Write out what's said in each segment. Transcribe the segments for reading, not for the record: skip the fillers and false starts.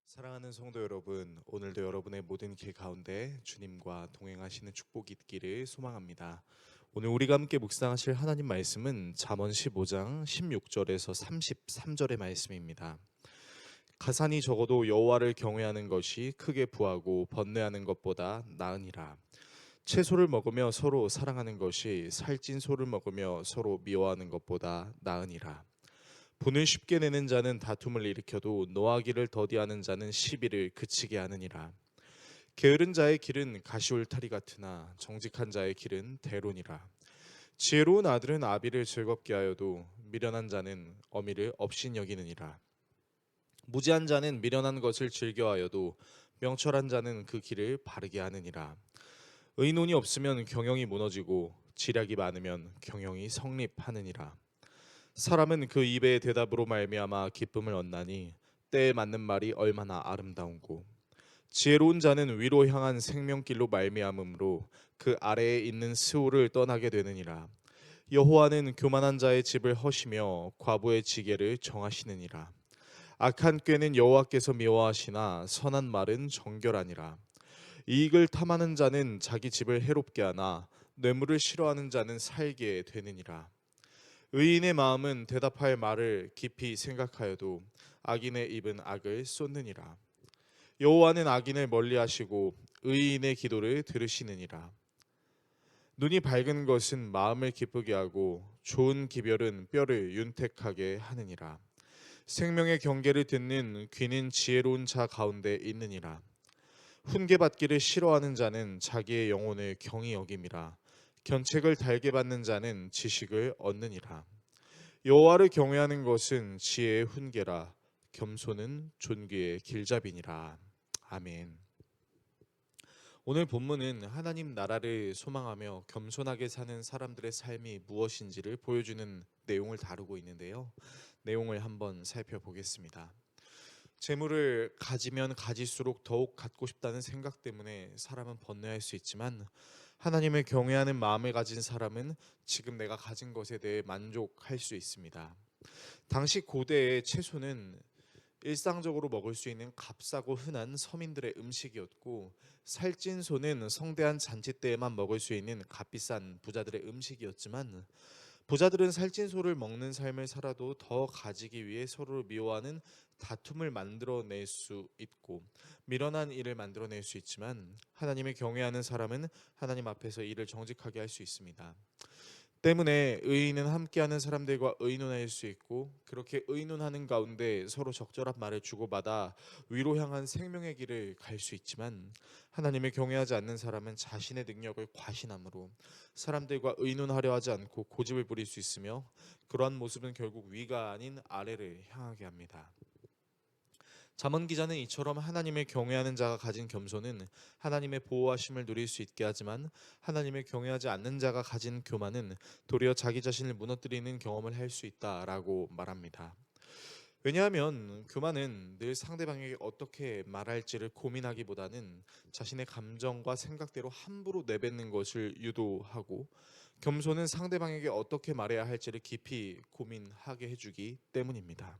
사랑하는 성도 여러분, 오늘도 여러분의 모든 길 가운데 주님과 동행하시는 축복이 있기를 소망합니다. 오늘 우리가 함께 묵상하실 하나님 말씀은 잠언 15장 16절에서 33절의 말씀입니다. 가산이 적어도 여호와를 경외하는 것이 크게 부하고 번뇌하는 것보다 나으니라. 채소를 먹으며 서로 사랑하는 것이 살찐 소를 먹으며 서로 미워하는 것보다 나으니라. 분을 쉽게 내는 자는 다툼을 일으켜도 노하기를 더디하는 자는 시비를 그치게 하느니라. 게으른 자의 길은 가시울타리 같으나 정직한 자의 길은 대론이라. 지혜로운 아들은 아비를 즐겁게 하여도 미련한 자는 어미를 업신여기느니라. 무지한 자는 미련한 것을 즐겨하여도 명철한 자는 그 길을 바르게 하느니라. 의논이 없으면 경영이 무너지고 지략이 많으면 경영이 성립하느니라. 사람은 그 입의 대답으로 말미암아 기쁨을 얻나니 때에 맞는 말이 얼마나 아름다운고. 지혜로운 자는 위로 향한 생명길로 말미암음으로 그 아래에 있는 스올을 떠나게 되느니라. 여호와는 교만한 자의 집을 허시며 과부의 지게를 정하시느니라. 악한 꾀는 여호와께서 미워하시나 선한 말은 정결하니라. 이익을 탐하는 자는 자기 집을 해롭게 하나 뇌물을 싫어하는 자는 살게 되느니라. 의인의 마음은 대답할 말을 깊이 생각하여도 악인의 입은 악을 쏟느니라. 여호와는 악인을 멀리하시고 의인의 기도를 들으시느니라. 눈이 밝은 것은 마음을 기쁘게 하고 좋은 기별은 뼈를 윤택하게 하느니라. 생명의 경계를 듣는 귀는 지혜로운 자 가운데 있느니라. 훈계받기를 싫어하는 자는 자기의 영혼을 경히 여김이라. 견책을 달게 받는 자는 지식을 얻느니라. 여호와를 경외하는 것은 지혜의 훈계라. 겸손은 존귀의 길잡이니라. 아멘. 오늘 본문은 하나님 나라를 소망하며 겸손하게 사는 사람들의 삶이 무엇인지를 보여주는 내용을 다루고 있는데요. 내용을 한번 살펴보겠습니다. 재물을 가지면 가질수록 더욱 갖고 싶다는 생각 때문에 사람은 번뇌할 수 있지만, 하나님을 경외하는 마음을 가진 사람은 지금 내가 가진 것에 대해 만족할 수 있습니다. 당시 고대의 채소는 일상적으로 먹을 수 있는 값싸고 흔한 서민들의 음식이었고, 살찐 소는 성대한 잔치 때에만 먹을 수 있는 값비싼 부자들의 음식이었지만, 부자들은 살찐 소를 먹는 삶을 살아도 더 가지기 위해 서로를 미워하는 다툼을 만들어낼 수 있고 미련한 일을 만들어낼 수 있지만, 하나님을 경외하는 사람은 하나님 앞에서 일을 정직하게 할 수 있습니다. 때문에 의인은 함께하는 사람들과 의논할 수 있고, 그렇게 의논하는 가운데 서로 적절한 말을 주고받아 위로 향한 생명의 길을 갈 수 있지만, 하나님을 경외하지 않는 사람은 자신의 능력을 과신함으로 사람들과 의논하려 하지 않고 고집을 부릴 수 있으며, 그러한 모습은 결국 위가 아닌 아래를 향하게 합니다. 잠언 기자는 이처럼 하나님을 경외하는 자가 가진 겸손은 하나님의 보호하심을 누릴 수 있게 하지만, 하나님을 경외하지 않는 자가 가진 교만은 도리어 자기 자신을 무너뜨리는 경험을 할 수 있다라고 말합니다. 왜냐하면 교만은 늘 상대방에게 어떻게 말할지를 고민하기보다는 자신의 감정과 생각대로 함부로 내뱉는 것을 유도하고, 겸손은 상대방에게 어떻게 말해야 할지를 깊이 고민하게 해주기 때문입니다.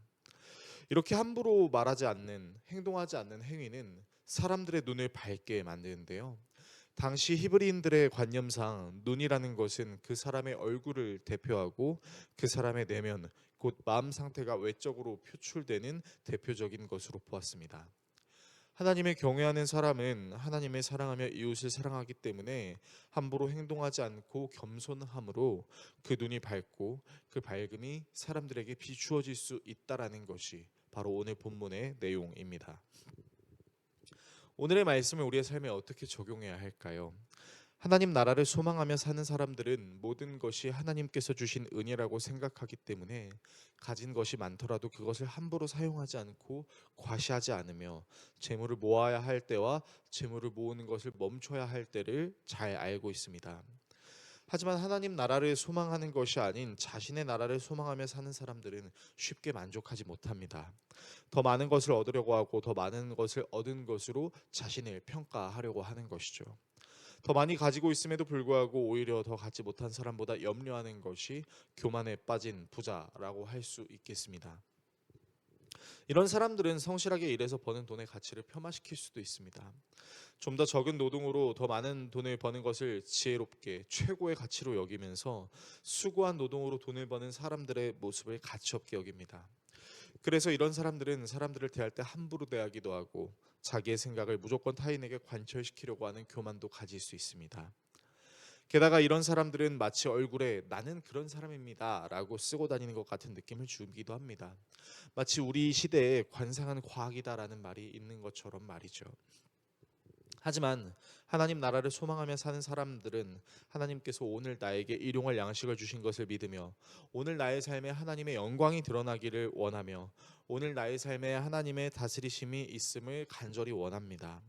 이렇게 함부로 말하지 않는, 행동하지 않는 행위는 사람들의 눈을 밝게 만드는데요. 당시 히브리인들의 관념상 눈이라는 것은 그 사람의 얼굴을 대표하고 그 사람의 내면, 곧 마음 상태가 외적으로 표출되는 대표적인 것으로 보았습니다. 하나님을 경외하는 사람은 하나님을 사랑하며 이웃을 사랑하기 때문에 함부로 행동하지 않고 겸손함으로 그 눈이 밝고 그 밝음이 사람들에게 비추어질 수 있다라는 것이 바로 오늘 본문의 내용입니다. 오늘의 말씀을 우리의 삶에 어떻게 적용해야 할까요? 하나님 나라를 소망하며 사는 사람들은 모든 것이 하나님께서 주신 은혜라고 생각하기 때문에 가진 것이 많더라도 그것을 함부로 사용하지 않고 과시하지 않으며, 재물을 모아야 할 때와 재물을 모으는 것을 멈춰야 할 때를 잘 알고 있습니다. 하지만 하나님 나라를 소망하는 것이 아닌 자신의 나라를 소망하며 사는 사람들은 쉽게 만족하지 못합니다. 더 많은 것을 얻으려고 하고 더 많은 것을 얻은 것으로 자신을 평가하려고 하는 것이죠. 더 많이 가지고 있음에도 불구하고 오히려 더 갖지 못한 사람보다 염려하는 것이 교만에 빠진 부자라고 할 수 있겠습니다. 이런 사람들은 성실하게 일해서 버는 돈의 가치를 폄하시킬 수도 있습니다. 좀 더 적은 노동으로 더 많은 돈을 버는 것을 지혜롭게 최고의 가치로 여기면서 수고한 노동으로 돈을 버는 사람들의 모습을 가치없게 여깁니다. 그래서 이런 사람들은 사람들을 대할 때 함부로 대하기도 하고 자기의 생각을 무조건 타인에게 관철시키려고 하는 교만도 가질 수 있습니다. 게다가 이런 사람들은 마치 얼굴에 나는 그런 사람입니다 라고 쓰고 다니는 것 같은 느낌을 주기도 합니다. 마치 우리 시대에 관상은 과학이다라는 말이 있는 것처럼 말이죠. 하지만 하나님 나라를 소망하며 사는 사람들은 하나님께서 오늘 나에게 일용할 양식을 주신 것을 믿으며 오늘 나의 삶에 하나님의 영광이 드러나기를 원하며 오늘 나의 삶에 하나님의 다스리심이 있음을 간절히 원합니다.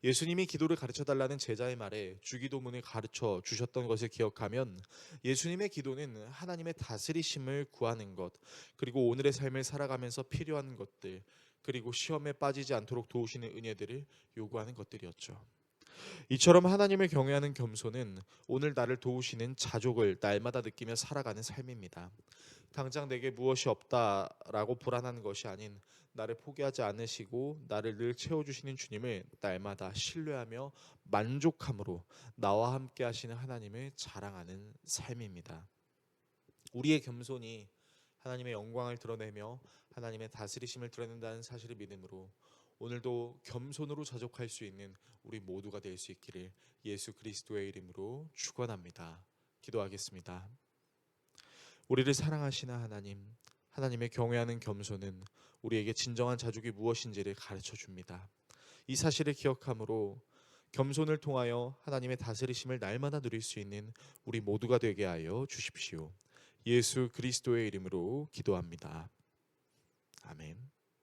예수님이 기도를 가르쳐 달라는 제자의 말에 주기도문을 가르쳐 주셨던 것을 기억하면 예수님의 기도는 하나님의 다스리심을 구하는 것, 그리고 오늘의 삶을 살아가면서 필요한 것들, 그리고 시험에 빠지지 않도록 도우시는 은혜들을 요구하는 것들이었죠. 이처럼 하나님을 경외하는 겸손은 오늘 나를 도우시는 자족을 날마다 느끼며 살아가는 삶입니다. 당장 내게 무엇이 없다라고 불안한 것이 아닌 나를 포기하지 않으시고 나를 늘 채워주시는 주님을 날마다 신뢰하며 만족함으로 나와 함께 하시는 하나님을 자랑하는 삶입니다. 우리의 겸손이 하나님의 영광을 드러내며 하나님의 다스리심을 드러낸다는 사실을 믿음으로 오늘도 겸손으로 자족할 수 있는 우리 모두가 될 수 있기를 예수 그리스도의 이름으로 축원합니다. 기도하겠습니다. 우리를 사랑하시는 하나님, 하나님의 경외하는 겸손은 우리에게 진정한 자족이 무엇인지를 가르쳐 줍니다. 이 사실을 기억함으로 겸손을 통하여 하나님의 다스리심을 날마다 누릴 수 있는 우리 모두가 되게 하여 주십시오. 예수 그리스도의 이름으로 기도합니다. 아멘.